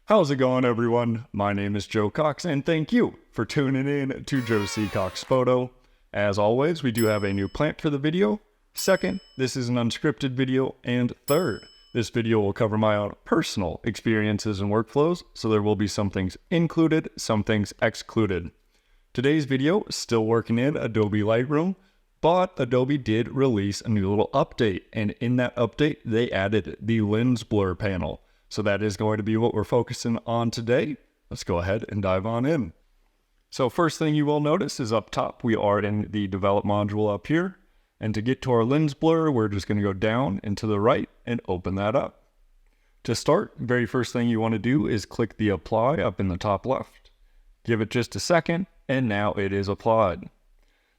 How's it going, everyone? My name is Joe Cox, and thank you for tuning in to Joe C. Cox Photo. As always, we do have a new plant for the video. Second, this is an unscripted video. And third, this video will cover my own personal experiences and workflows, so there will be some things included, some things excluded. Today's video is still working in Adobe Lightroom, but Adobe did release a new little update, and in that update, they added the lens blur panel. So that is going to be what we're focusing on today. Let's go ahead and dive on in. So first thing you will notice is up top, we are in the develop module up here. And to get to our lens blur, we're just going to go down and to the right and open that up. To start, very first thing you want to do is click the apply up in the top left. Give it just a second, and now it is applied.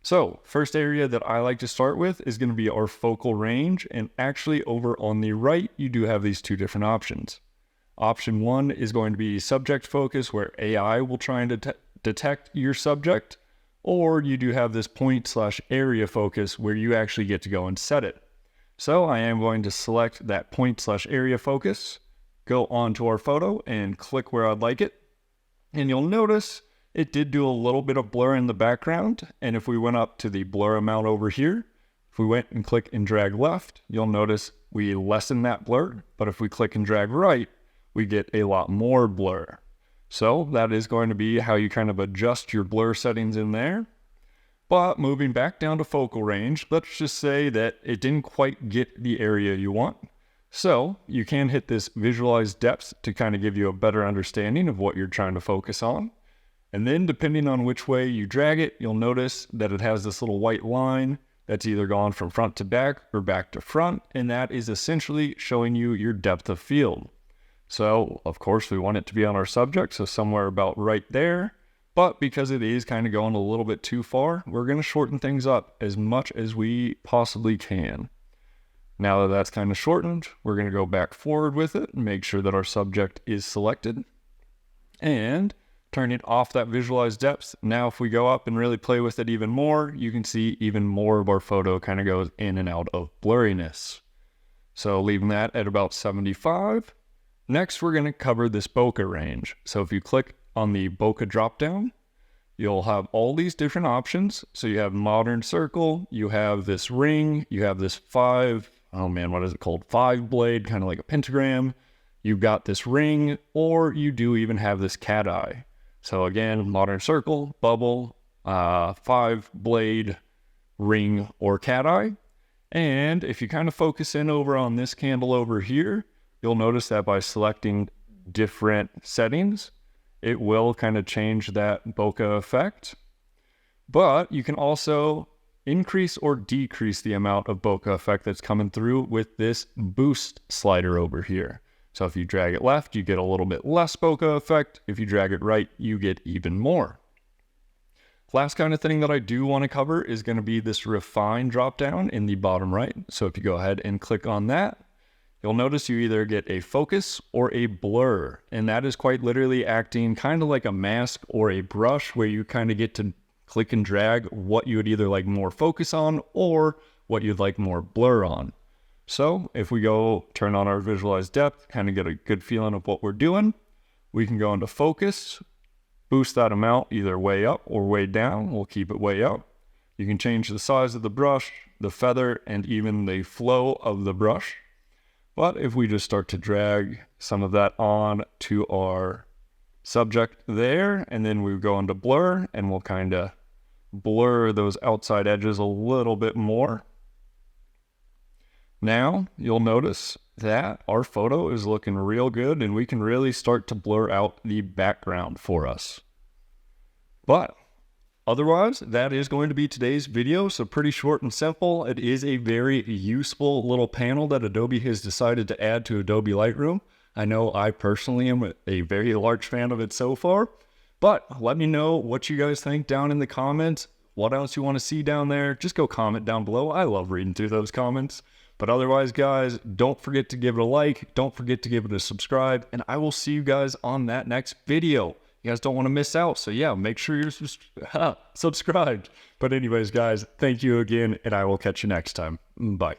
So first area that I like to start with is going to be our focal range, and actually over on the right you do have these two different options. Option 1 is going to be subject focus, where AI will try and detect your subject, or you do have this point/area focus where you actually get to go and set it. So I am going to select that point/area focus, go onto our photo and click where I'd like it, and you'll notice it did do a little bit of blur in the background. And if we went up to the blur amount over here, if we went and click and drag left, you'll notice we lessen that blur. But if we click and drag right, we get a lot more blur. So that is going to be how you kind of adjust your blur settings in there. But moving back down to focal range, let's just say that it didn't quite get the area you want. So you can hit this visualize depth to kind of give you a better understanding of what you're trying to focus on. And then depending on which way you drag it, you'll notice that it has this little white line that's either gone from front to back or back to front. And that is essentially showing you your depth of field. So of course we want it to be on our subject, so somewhere about right there. But because it is kind of going a little bit too far, we're going to shorten things up as much as we possibly can. Now that that's kind of shortened, we're going to go back forward with it and make sure that our subject is selected. And turn it off that visualize depth. Now if we go up and really play with it even more, you can see even more of our photo kind of goes in and out of blurriness. So leaving that at about 75. Next, we're going to cover this bokeh range. So if you click on the bokeh dropdown, you'll have all these different options. So you have modern circle, you have this ring, you have this five blade, kind of like a pentagram. You've got this ring, or you do even have this cat eye. So again, modern circle, bubble, 5-blade, ring, or cat eye. And if you kind of focus in over on this candle over here, you'll notice that by selecting different settings, it will kind of change that bokeh effect. But you can also increase or decrease the amount of bokeh effect that's coming through with this boost slider over here. So if you drag it left, you get a little bit less bokeh effect. If you drag it right, you get even more. Last kind of thing that I do want to cover is going to be this refine dropdown in the bottom right. So if you go ahead and click on that, you'll notice you either get a focus or a blur. And that is quite literally acting kind of like a mask or a brush, where you kind of get to click and drag what you would either like more focus on or what you'd like more blur on. So if we go turn on our visualize depth, kind of get a good feeling of what we're doing, we can go into focus, boost that amount either way up or way down. We'll keep it way up. You can change the size of the brush, the feather, and even the flow of the brush. But if we just start to drag some of that on to our subject there, and then we go into blur, and we'll kind of blur those outside edges a little bit more. Now you'll notice that our photo is looking real good, and we can really start to blur out the background for us. But otherwise, that is going to be today's video. So pretty short and simple. It is a very useful little panel that Adobe has decided to add to Adobe Lightroom. I know I personally am a very large fan of it so far, but let me know what you guys think down in the comments. What else you want to see down there? Just go comment down below. I love reading through those comments. But otherwise, guys, don't forget to give it a like. Don't forget to give it a subscribe. And I will see you guys on that next video. You guys don't want to miss out. So yeah, make sure you're subscribed. But anyways, guys, thank you again, and I will catch you next time. Bye.